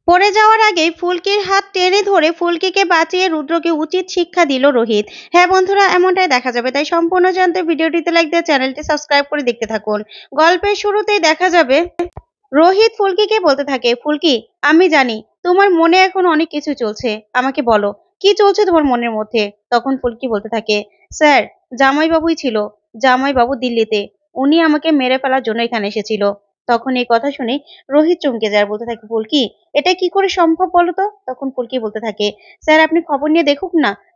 পড়ে যাওয়ার আগেই ফুলকির হাত টেনে ধরে ফুলকিকে বাঁচিয়ে রুদ্রকে উচিত শিক্ষা দিল রোহিত। হ্যাঁ বন্ধুরা, এমনটাই দেখা যাবে, তাই সম্পূর্ণ জানতে ভিডিওটিতে লাইক দিয়ে চ্যানেলটি সাবস্ক্রাইব করে দেখতে থাকুন। গল্পের শুরুতেই দেখা যাবে রোহিত ফুলকিকে বলতে থাকে, ফুলকি, আমি জানি তোমার মনে এখন অনেক কিছু চলছে, আমাকে বলো কি চলছে তোমার মনের মধ্যে। তখন ফুলকি বলতে থাকে, স্যার, জামাইবাবুই ছিল, জামাইবাবু দিল্লিতে, উনি আমাকে মেরে ফেলার জন্য এখানে এসেছিল। তখন এই কথা শুনে রোহিত চমকে যায় আর বলতে থাকে, ফুলকি, এটা কি করে সম্ভব বলো তো। তখন ফুলকি বলতে থাকে, স্যার আপনি খবর নিয়ে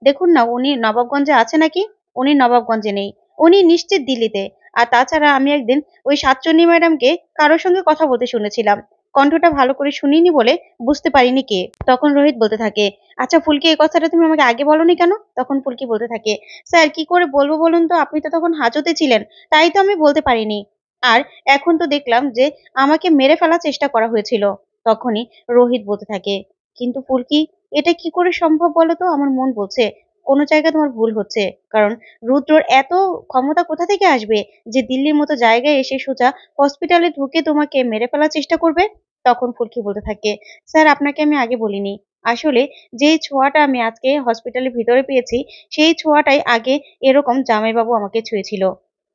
দেখুন না উনি নবাবগঞ্জে আছে নাকি। উনি নবাবগঞ্জে নেই, উনি নিশ্চিত দিল্লিতে। আর তাছাড়া আমি একদিন ওই সাতচন্নী ম্যাডামকে কারোর সঙ্গে কথা বলতে শুনেছিলাম, কণ্ঠটা ভালো করে শুনিনি বলে বুঝতে পারিনি কে। তখন রোহিত বলতে থাকে, আচ্ছা ফুলকি, এই কথাটা তুমি আমাকে আগে বলনি কেন। তখন ফুলকি বলতে থাকে, স্যার কি করে বলবো বলুন তো, আপনি তো তখন হাজতে ছিলেন, তাই তো আমি বলতে পারিনি। আর এখন তো দেখলাম যে আমাকে মেরে ফেলার চেষ্টা করা হয়েছিল। তখনই রোহিত বলতে থাকে, কিন্তু ফুলকি, এটা কি করে সম্ভব বলো তো। আমার মন বলছে কোনো জায়গায় তোমার ভুল হচ্ছে। কারণ রুদ্রর এত ক্ষমতা কোথা থেকে আসবে যে দিল্লির মতো জায়গায় এসে সোজা হসপিটালে ঢুকে তোমাকে মেরে ফেলার চেষ্টা করবে। তখন ফুলকি বলতে থাকে, স্যার আপনাকে আমি আগে বলিনি, আসলে যেই ছোঁয়াটা আমি আজকে হসপিটালের ভিতরে পেয়েছি, সেই ছোঁয়াটাই আগে এরকম জামাইবাবু আমাকে ছুঁয়েছিল,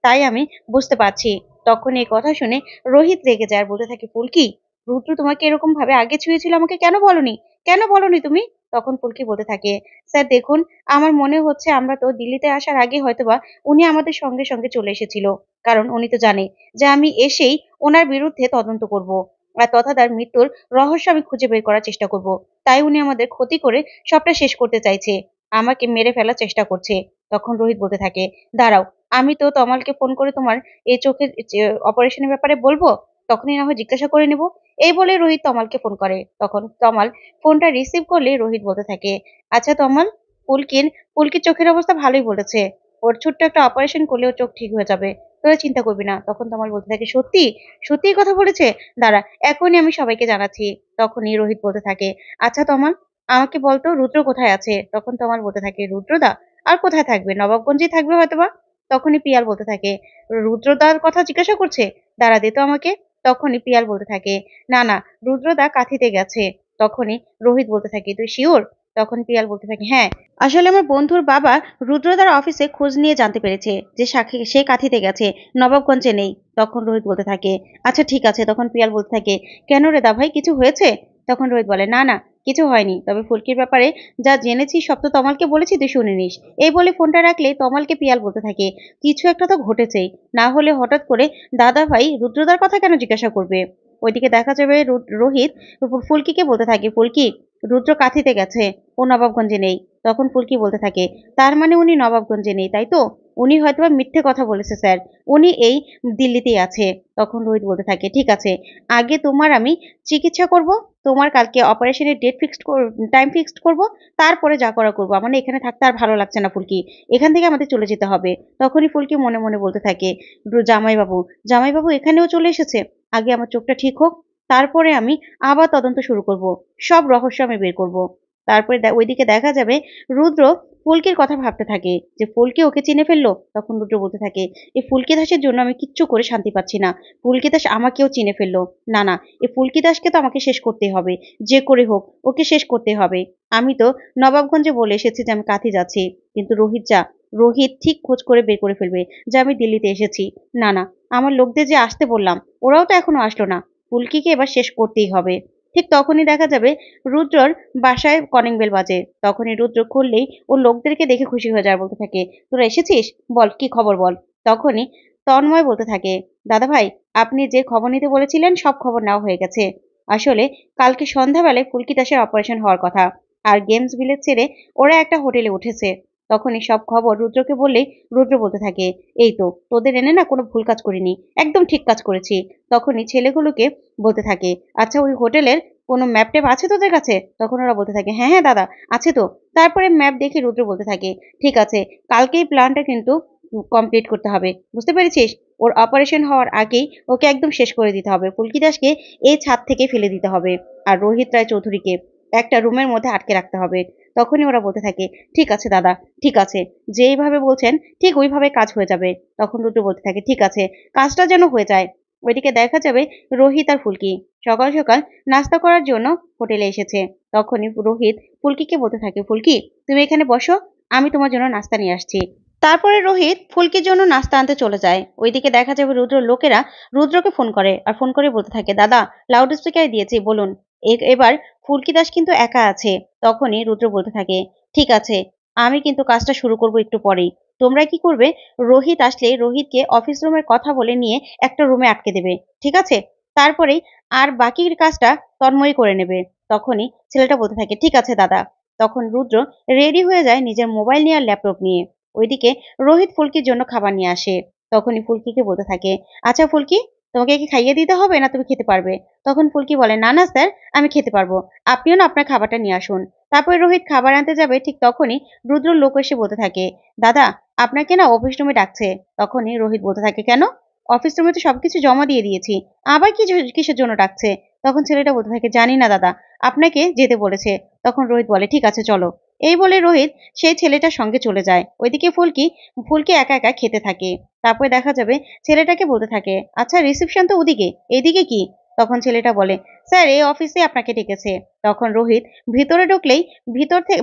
তাই আমি বুঝতে পারছি। তখন এই কথা শুনে রোহিত রেগে যায় আর বলতে থাকে, ফুলকি, রুদ্র তোমাকে এরকম ভাবে আগে ছুঁয়েছিল, আমাকে কেন বলনি তুমি। তখন ফুলকি বলতে থাকে, স্যার দেখুন, আমার মনে হচ্ছে আমরা তো দিল্লিতে আসার আগে হয়তোবা উনি আমাদের সঙ্গে সঙ্গে চলে এসেছিল। কারণ উনি তো জানে যে আমি এসেই ওনার বিরুদ্ধে তদন্ত করব, আর তথা তার মৃত্যুর রহস্য আমি খুঁজে বের করার চেষ্টা করব। তাই উনি আমাদের ক্ষতি করে সবটা শেষ করতে চাইছে, আমাকে মেরে ফেলার চেষ্টা করছে। তখন রোহিত বলতে থাকে, দাঁড়াও, আমি তো তমালকে ফোন করে তোমার এই চোখের অপারেশনের ব্যাপারে বলবো, তখনই না হয় জিজ্ঞাসা করে নেব। এই বলে রোহিত তমালকে ফোন করে। তখন তমাল ফোনটা রিসিভ করলে রোহিত বলতে থাকে, আচ্ছা তমাল, ফুলকির ফুলকির চোখের অবস্থা ভালোই বলেছে, ওর ছোট্ট একটা অপারেশন করলে ওর চোখ ঠিক হয়ে যাবে, তোরা চিন্তা করবি না। তখন তমাল বলতে থাকে, সত্যি সত্যি কথা বলেছে, দাঁড়া এখনই আমি সবাইকে জানাচ্ছি। তখনই রোহিত বলতে থাকে, আচ্ছা তমাল, আমাকে বলতো রুদ্র কোথায় আছে। তখন তমাল বলতে থাকে, রুদ্রদা আর কোথায় থাকবে, নবাবগঞ্জেই থাকবে হয়তোবা। তখনই পিয়াল বলতে থাকে, রুদ্রদার কথা জিজ্ঞাসা করছে, দাঁড়া দে তো আমাকে। তখনই পিয়াল বলতে থাকে, না না, রুদ্রদা কাঁথিতে গেছে। তখনই রোহিত বলতে থাকে, তুই শিওর। তখন পিয়াল বলতে থাকে, হ্যাঁ, আসলে আমার বন্ধুর বাবা রুদ্রদার অফিসে খোঁজ নিয়ে জানতে পেরেছে যে সে কাঁথিতে গেছে, নবাবগঞ্জে নেই। তখন রোহিত বলতে থাকে, আচ্ছা ঠিক আছে। তখন পিয়াল বলতে থাকে, কেন রে দা ভাই, কিছু হয়েছে। তখন রোহিত বলে, না না, কিছু হয়নি, তবে ফুলকির ব্যাপারে যা জেনেছি সব তো তমালকে বলেছি, তুই শুনে নিস। এই বলে ফোনটা রাখলে তমালকে পিয়াল বলতে থাকে, কিছু একটা তো ঘটেছেই, না হলে হঠাৎ করে দাদা ভাই রুদ্রদার কথা কেন জিজ্ঞাসা করবে। ওইদিকে দেখা যাবে রোহিত ফুলকিকে বলতে থাকে, ফুলকি, রুদ্র কাঁথিতে গেছে, ও নবাবগঞ্জে নেই। তখন ফুলকি বলতে থাকে, তার মানে উনি নবাবগঞ্জে নেই, তাই তো। উনি হয়তোবা মিথ্যে কথা বলেছে স্যার, উনি এই দিল্লিতেই আছে। তখন রোহিত বলতে থাকে, ঠিক আছে, আগে তোমার আমি চিকিৎসা করব, তোমার কালকে অপারেশনের টাইম ফিক্সড করব, তারপরে যা করা করবো। আমার না এখানে থাকতে আর ভালো লাগছে না ফুলকি, এখান থেকে আমাদের চলে যেতে হবে। তখনই ফুলকি মনে মনে বলতে থাকে, জামাইবাবু, জামাইবাবু এখানেও চলে এসেছে, আগে আমার চোখটা ঠিক হোক, তারপরে আমি আবার তদন্ত শুরু করব, সব রহস্য আমি বের করব। তারপরে ওইদিকে দেখা যাবে রুদ্র ফুলকির কথা ভাবতে থাকে যে ফুলকি ওকে চিনে ফেললো। তখন রুদ্র বলতে থাকে, এই ফুলকি দাসের জন্য আমি কিচ্ছু করে শান্তি পাচ্ছি না, ফুলকি দাস আমাকেও চিনে ফেললো। না না, এই ফুলকি দাসকে তো আমাকে শেষ করতে হবে, যে করে হোক ওকে শেষ করতে হবে। আমি তো নবাবগঞ্জে বলে এসেছি যে আমি কাঁথি যাচ্ছি, কিন্তু রোহিত ঠিক খোঁজ করে বের করে ফেলবে যে আমি দিল্লিতে এসেছি। না না, আমার লোকদের যে আসতে বললাম, ওরাও তো এখনো আসলো না, ফুলকিকে এবার শেষ করতেই হবে। ঠিক তখনই দেখা যাবে রুদ্রর বাসায় কলিং বেল বাজে। তখনই রুদ্র খুললেই ও লোকদেরকে দেখে খুশি হয়ে যায়, বলতে থাকে, তোরা এসেছিস, বল কি খবর বল। তখনই তন্ময় বলতে থাকে, দাদা ভাই, আপনি যে খবর নিতে বলেছিলেন সব খবর নেওয়া হয়ে গেছে। আসলে কালকে সন্ধ্যাবেলায় ফুলকি দাসের অপারেশন হওয়ার কথা, আর গেমস ভিলেজ ছেড়ে ওরা একটা হোটেলে উঠেছে। তখনই সব খবর রুদ্রকে বললেই রুদ্র বলতে থাকে, এই তো তোদের এনে না কোনো ভুল কাজ করিনি, একদম ঠিক কাজ করেছি। তখনই ছেলেগুলোকে বলতে থাকে, আচ্ছা ওই হোটেলের কোনো ম্যাপ ট্যাপ আছে তোদের কাছে। তখন ওরা বলতে থাকে, হ্যাঁ হ্যাঁ দাদা, আছে তো। তারপরে ম্যাপ দেখে রুদ্র বলতে থাকে, ঠিক আছে, কালকেই প্ল্যানটা কিন্তু কমপ্লিট করতে হবে, বুঝতে পেরেছিস। ওর অপারেশন হওয়ার আগেই ওকে একদম শেষ করে দিতে হবে, ফুলকি দাসকে এই ছাদ থেকে ফেলে দিতে হবে, আর রোহিত রায় চৌধুরীকে একটা রুমের মধ্যে আটকে রাখতে হবে। তখনই ওরা বলতে থাকে, ঠিক আছে দাদা, ঠিক আছে, যেইভাবে বলছেন ঠিক ওইভাবে কাজ হয়ে যাবে। তখন রুদ্র বলতে থাকে, ঠিক আছে, কাজটা যেন হয়ে যায়, ওইদিকে দেখা যাবে রোহিত আর ফুলকি সকাল সকাল নাস্তা করার জন্য হোটেলে এসেছে। তখনই রোহিত ফুলকিকে বলতে থাকে, ফুলকি তুমি এখানে বসো, আমি তোমার জন্য নাস্তা নিয়ে আসছি। তারপরে রোহিত ফুলকির জন্য নাস্তা আনতে চলে যায়। ওইদিকে দেখা যাবে রুদ্রর লোকেরা রুদ্রকে ফোন করে আর ফোন করে বলতে থাকে, দাদা লাউড স্পিকারে দিয়েছি, বলুন। এবার ফুলকি দাস কিন্তু একা আছে। তখনই রুদ্র বলতে থাকে, ঠিক আছে, আমি কিন্তু কাজটা শুরু করব একটু পরেই। তোমরা কি করবে, রোহিত আসলে রোহিতকে অফিস রুমের কথা বলে নিয়ে একটা রুমে আটকে দেবে, ঠিক আছে? তারপরেই আর বাকির কাজটা তন্ময় করে নেবে। তখনই ছেলেটা বলতে থাকে, ঠিক আছে দাদা। তখন রুদ্র রেডি হয়ে যায় নিজের মোবাইল নিয়ে আর ল্যাপটপ নিয়ে। ওইদিকে রোহিত ফুলকির জন্য খাবার নিয়ে আসে। তখনই ফুলকিকে বলতে থাকে, আচ্ছা ফুলকি, তোমাকে কি খাইয়ে দিতে হবে না তুমি খেতে পারবে? তখন ফুলকি বলে, না না স্যার, আমি খেতে পারবো, আপনিও না আপনার খাবারটা নিয়ে আসুন। তারপরে রোহিত খাবার আনতে যাবে, ঠিক তখনই রুদ্র লোক এসে বলতে থাকে, দাদা আপনাকে না অফিস রুমে ডাকছে। তখনই রোহিত বলতে থাকে, কেন? অফিস রুমে তো সবকিছু জমা দিয়ে দিয়েছি, আবার কিসের জন্য ডাকছে? তখন ছেলেটা বলতে থাকে, জানি না দাদা, আপনাকে যেতে বলেছে। তখন রোহিত বলে, ঠিক আছে চলো। এই বলে রোহিত সেই ছেলেটার সঙ্গে চলে যায়। ওইদিকে ফুলকি ফুলকি একা একা খেতে থাকে। তারপরে দেখা যাবে ছেলেটাকে বলতে থাকে, আচ্ছা রিসেপশন তো ওদিকে, এইদিকে কি? তখন ছেলেটা বলে, স্যার এই অফিসে আপনাকে ডেকেছে। তখন রোহিত ভিতরে ঢুকলেই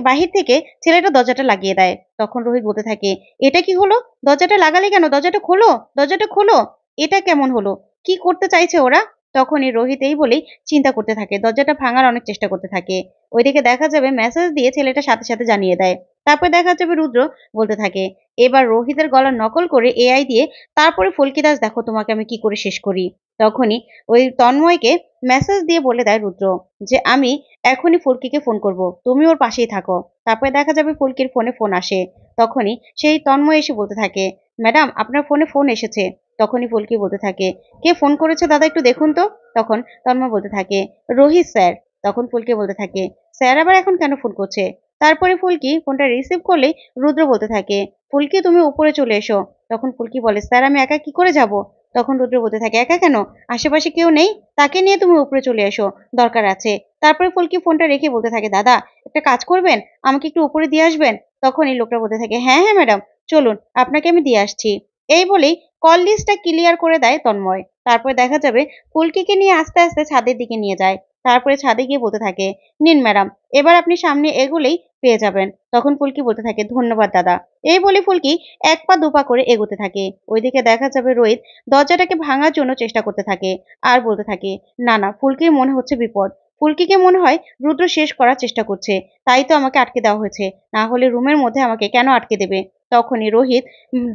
বাহির থেকে ছেলেটা দরজাটা লাগিয়ে দেয়। তখন রোহিত বলতে থাকে, এটা কি হলো? দরজাটা লাগালে কেন? দরজাটা খোলো, দরজাটা খোলো। এটা কেমন হলো? কি করতে চাইছে ওরা? তখনই রোহিত এই বলেই চিন্তা করতে থাকে, দরজাটা ভাঙার অনেক চেষ্টা করতে থাকে। ওইদিকে দেখা যাবে মেসেজ দিয়ে ছেলেটা সাথে সাথে জানিয়ে দেয়। তারপর দেখা যাবে রুদ্র বলতে থাকে, এবার রোহিতের গলার নকল করে এআই দিয়ে তারপরে ফুলকি দাস, দেখো তোমাকে আমি কি করে শেষ করি। তখনই ওই তন্ময়কে মেসেজ দিয়ে বলে দেয় রুদ্র যে, আমি এখনই ফুলকিকে ফোন করব, তুমি ওর পাশেই থাকো। তারপরে দেখা যাবে ফুলকির ফোনে ফোন আসে। তখনই সেই তন্ময় এসে বলতে থাকে, ম্যাডাম আপনার ফোনে ফোন এসেছে। তখনই ফুলকি বলতে থাকে, কে ফোন করেছে দাদা, একটু দেখুন তো। তখন তন্ময় বলতে থাকে, রোহিত স্যার। তখন ফুলকি বলতে থাকে, স্যার আবার এখন কেন ফোন করছে? তারপরে ফুলকি ফোনটা রিসিভ করলেই রুদ্র বলতে থাকে, ফুলকি তুমি উপরে চলে এসো। তখন ফুলকি বলে, স্যার আমি একা কি করে যাব? তখন রুদ্র বলতে থাকে, একা কেন? আশেপাশে কেউ নেই, তাকে নিয়ে তুমি উপরে চলে এসো, দরকার আছে। তারপরে ফুলকি ফোনটা রেখে বলতে থাকে, দাদা একটা কাজ করবেন, আমাকে একটু উপরে দিয়ে আসবেন। তখন এই লোকটা বলতে থাকে, হ্যাঁ হ্যাঁ ম্যাডাম, চলুন আপনাকে আমি দিয়ে আসছি। এই বলেই কল লিস্টটা ক্লিয়ার করে দেয় তন্ময়। তারপরে দেখা যাবে ফুলকিকে নিয়ে আস্তে আস্তে ছাদের দিকে নিয়ে যায়। তারপরে ছাদে গিয়ে বলতে থাকে, নিন ম্যাডাম, এবার আপনি সামনে এগোলেই পেয়ে যাবেন। তখন ফুলকি বলতে থাকে, ধন্যবাদ দাদা। এই বলে ফুলকি এক পা দুপা করে এগোতে থাকে। ওইদিকে দেখা যাবে রোহিত দরজাটাকে ভাঙার জন্য চেষ্টা করতে থাকে আর বলতে থাকে, না না, ফুলকির মনে হচ্ছে বিপদ। ফুলকিকে মনে হয় রুদ্র শেষ করার চেষ্টা করছে, তাই তো আমাকে আটকে দেওয়া হয়েছে, না হলে রুমের মধ্যে আমাকে কেন আটকে দেবে? তখনই রোহিত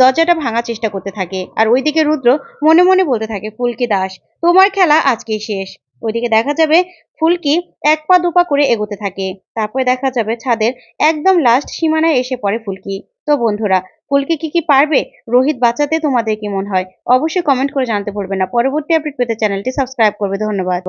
দরজাটা ভাঙার চেষ্টা করতে থাকে আর ওইদিকে রুদ্র মনে মনে বলতে থাকে, ফুলকি দাস, তোমার খেলা আজকেই শেষ। ওইদিকে দেখা যাবে ফুলকি এক পা দুপা করে এগোতে থাকে। তারপরে দেখা যাবে ছাদের একদম লাস্ট সীমানায় এসে পড়ে ফুলকি। তো বন্ধুরা, ফুলকি কি পারবে রোহিত বাঁচাতে? তোমাদের কি মনে হয়? অবশ্যই কমেন্ট করে জানাতে ভুলবে না। পরবর্তী আপডেট পেতে চ্যানেলটি সাবস্ক্রাইব করবে। ধন্যবাদ।